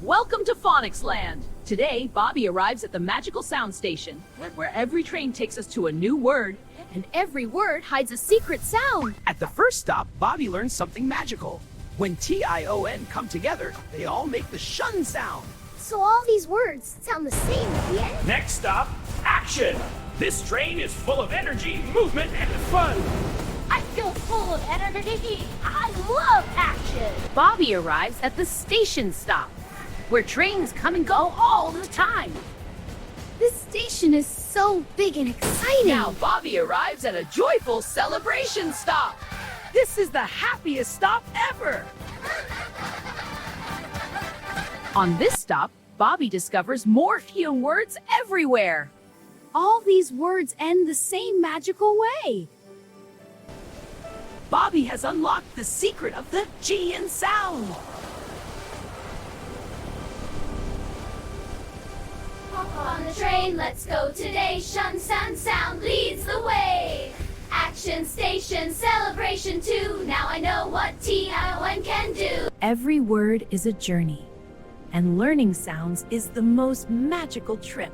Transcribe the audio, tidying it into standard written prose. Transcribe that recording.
Welcome to Phonics Land. Today, Bobby arrives at the magical sound station, where every train takes us to a new word, And every word hides a secret sound. At the first stop, Bobby learns something magical. When tion come together, they all make the shun sound. So all these words sound the same at the end? Next stop, action! This train is full of energy, movement, and fun! I feel full of energy. I love action. Bobby arrives at the station stop, where trains come and go all the time. This station is so big and exciting. Now Bobby arrives at a joyful celebration stop. This is the happiest stop ever. On this stop, Bobby discovers more tion words everywhere. All these words end the same magical way. Bobby has unlocked the secret of the tion sound. Hop on the train, let's go today. Shun sound leads the way. Action station, celebration too. Now I know what tion can do. Every word is a journey, and learning sounds is the most magical trip.